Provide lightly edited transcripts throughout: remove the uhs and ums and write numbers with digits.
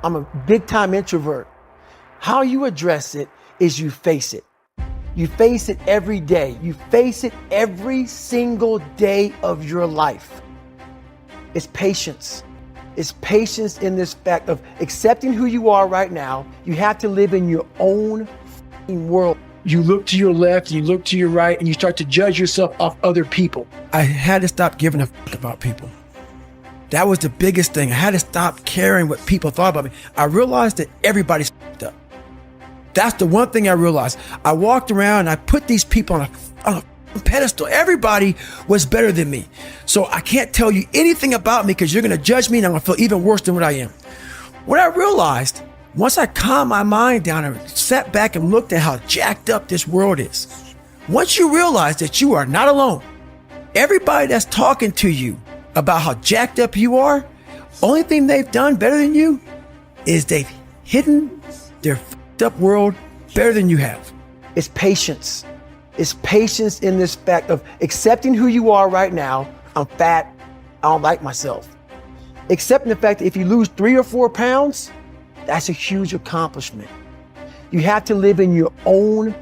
I'm a big time introvert. How you address it is you face it. You face it every day. You face it every single day of your life. It's patience. It's patience in this fact of accepting who you are right now. You have to live in your own world. You look to your left, you look to your right, and you start to judge yourself off other people. I had to stop giving a about people. That was the biggest thing. I had to stop caring what people thought about me. I realized that everybody's up. That's the one thing I realized. I walked around and I put these people on a pedestal. Everybody was better than me. So I can't tell you anything about me because you're going to judge me and I'm going to feel even worse than what I am. What I realized, once I calmed my mind down and sat back and looked at how jacked up this world is, once you realize that you are not alone, everybody that's talking to you about how jacked up you are, only thing they've done better than you is they've hidden their up world better than you have. It's patience. It's patience in this fact of accepting who you are right now. I'm fat. I don't like myself. Accepting the fact that if you lose 3 or 4 pounds, that's a huge accomplishment. You have to live in your own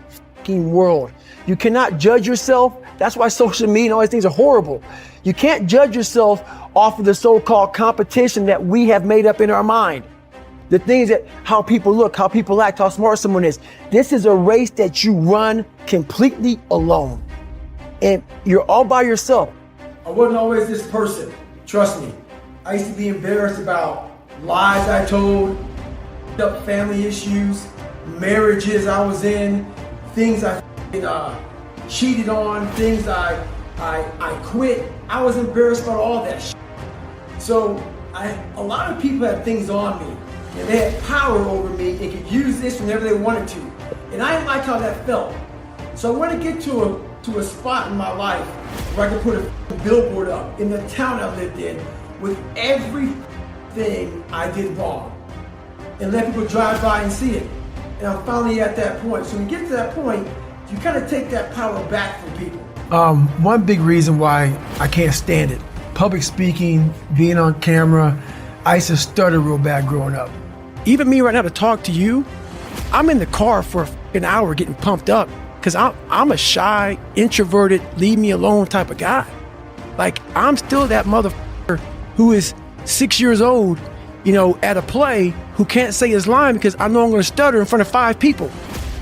world. You cannot judge yourself. That's why social media and all these things are horrible. You can't judge yourself off of the so-called competition that we have made up in our mind. The things that, how people look, how people act, how smart someone is. This is a race that you run completely alone. And you're all by yourself. I wasn't always this person, trust me. I used to be embarrassed about lies I told, family issues, marriages I was in, things I cheated on, things I quit. I was embarrassed about all that shit. So a lot of people had things on me. And they had power over me and could use this whenever they wanted to. And I didn't like how that felt. So I want to get to a spot in my life where I could put a billboard up in the town I lived in with everything I did wrong. And let people drive by and see it. And I'm finally at that point. So when you get to that point, you kind of take that power back from people. One big reason why I can't stand it, public speaking, being on camera, I used to stutter real bad growing up. Even me right now to talk to you, I'm in the car for an hour getting pumped up because I'm a shy, introverted, leave me alone type of guy. Like, I'm still that motherfucker who is 6 years old, at a play who can't say his line because I know I'm going to stutter in front of 5 people.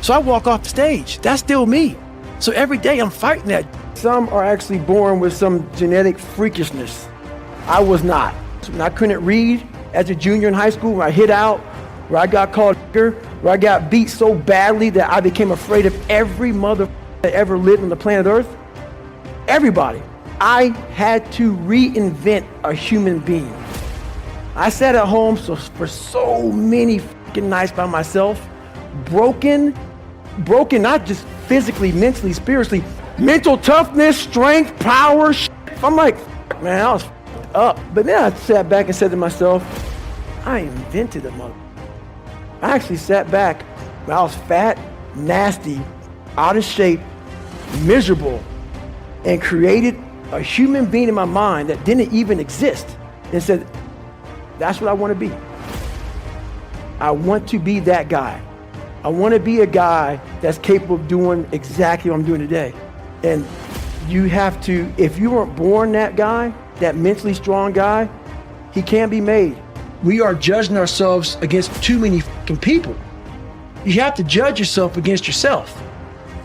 So I walk off the stage. That's still me. So every day I'm fighting that. Some are actually born with some genetic freakishness. I was not. When I couldn't read as a junior in high school, where I hid out, where I got called where I got beat so badly that I became afraid of every mother that ever lived on the planet Earth. Everybody. I had to reinvent a human being. I sat at home for so many nights by myself, broken, not just physically, mentally, spiritually, mental toughness, strength, power, I'm like, man, I was up. But then I sat back and said to myself, I invented a mother. I actually sat back when I was fat, nasty, out of shape, miserable, and created a human being in my mind that didn't even exist and said, that's what I want to be. I want to be that guy. I want to be a guy that's capable of doing exactly what I'm doing today. And you have to, if you weren't born that guy, that mentally strong guy, he can't be made. We are judging ourselves against too many people. You have to judge yourself against yourself.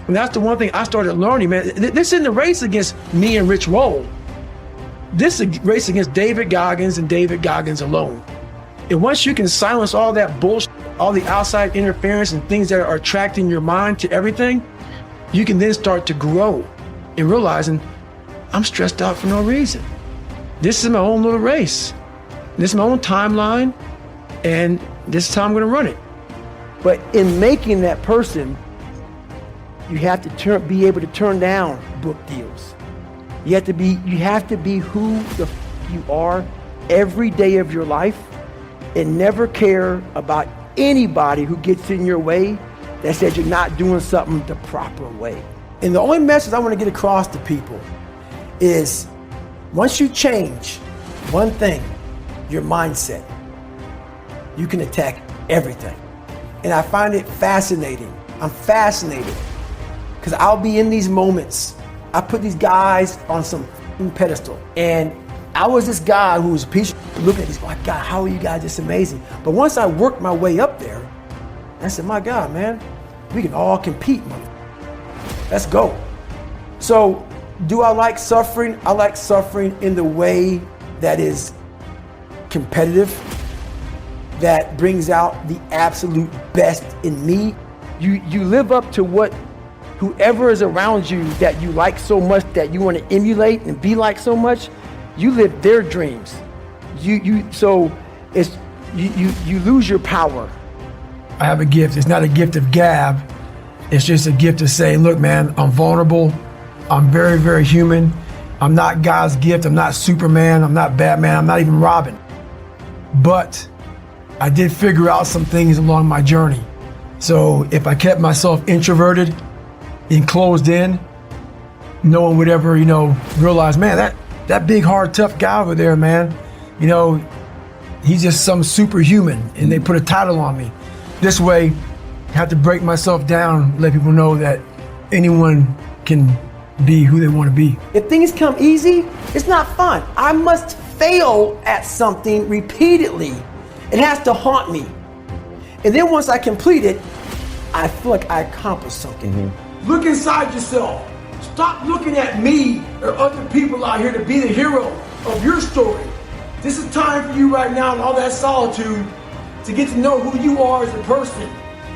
And that's the one thing I started learning, man. This isn't a race against me and Rich Roll. This is a race against David Goggins and David Goggins alone. And once you can silence all that bullshit, all the outside interference and things that are attracting your mind to everything, you can then start to grow in realizing I'm stressed out for no reason. This is my own little race. This is my own timeline, and this is how I'm going to run it. But in making that person, you have to be able to turn down book deals. You have to be who the you are every day of your life, and never care about anybody who gets in your way that says you're not doing something the proper way. And the only message I want to get across to people is, once you change one thing, your mindset, you can attack everything. And I find it fascinating. I'm fascinated because I'll be in these moments. I put these guys on some pedestal. And I was this guy who was a piece of looking at these, my God, how are you guys just amazing? But once I worked my way up there, I said, my God, man, we can all compete, man. Let's go. So do I like suffering? I like suffering in the way that is competitive, that brings out the absolute best in me. You live up to what whoever is around you that you like so much, that you want to emulate and be like so much, you live their dreams. You lose your power. I have a gift. It's not a gift of gab. It's just a gift to say, look, man, I'm vulnerable. I'm very, very human. I'm not God's gift. I'm not Superman. I'm not Batman. I'm not even Robin. But I did figure out some things along my journey. So if I kept myself introverted and closed in, no one would ever, realize, man, that big, hard, tough guy over there, man, he's just some superhuman, and they put a title on me. This way, I have to break myself down, let people know that anyone can be who they want to be. If things come easy, it's not fun. I must fail at something repeatedly. It has to haunt me. And then once I complete it, I feel like I accomplished something. Mm-hmm. Look inside yourself. Stop looking at me or other people out here to be the hero of your story. This is time for you right now in all that solitude to get to know who you are as a person.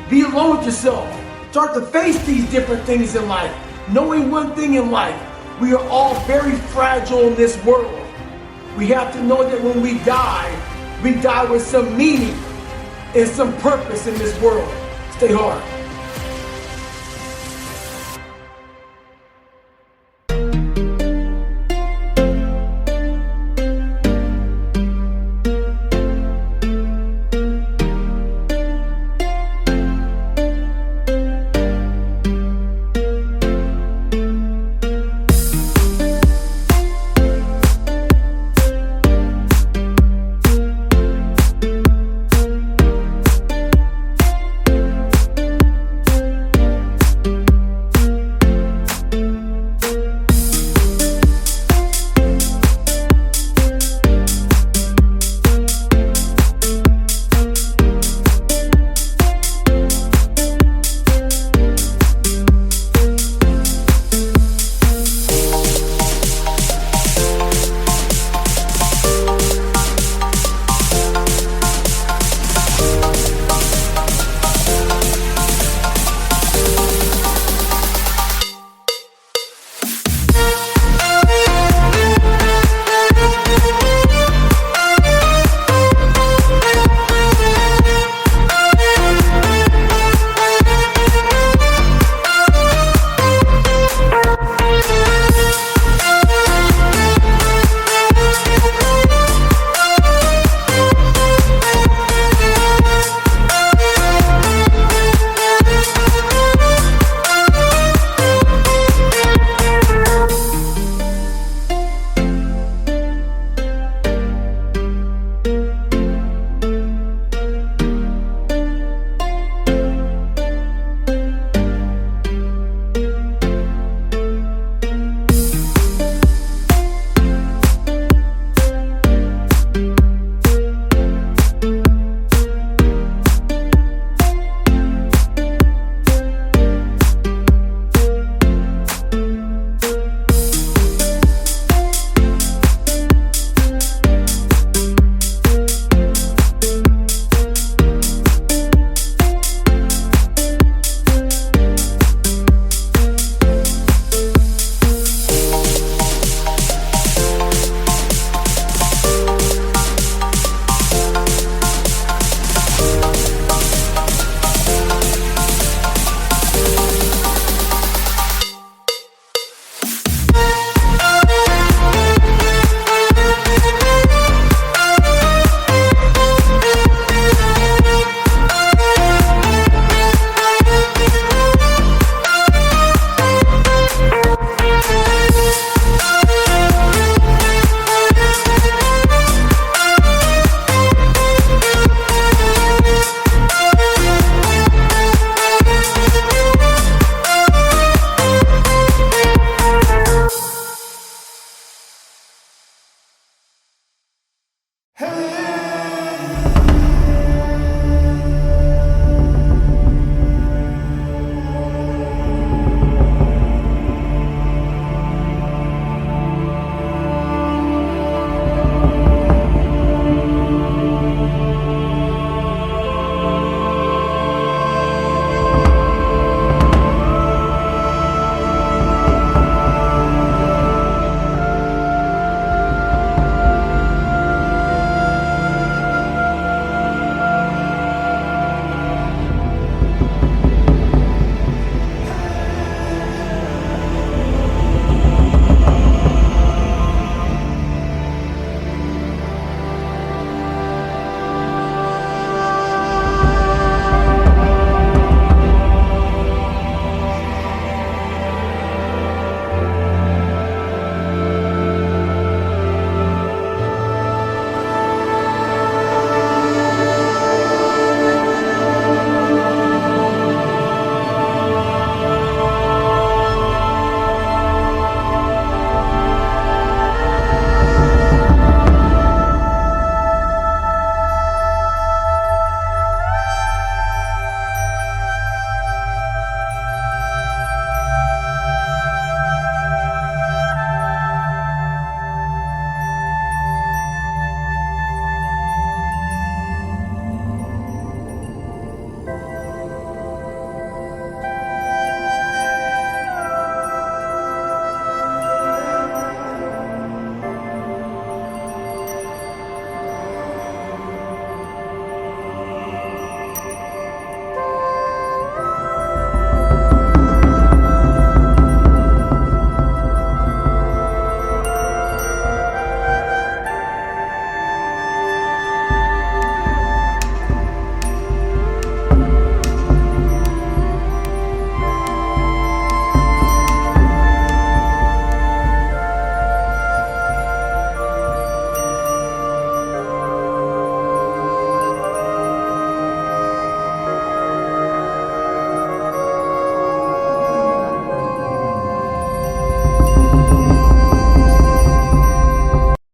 Be alone with yourself. Start to face these different things in life. Knowing one thing in life, we are all very fragile in this world. We have to know that when we die with some meaning and some purpose in this world. Stay hard. Hey!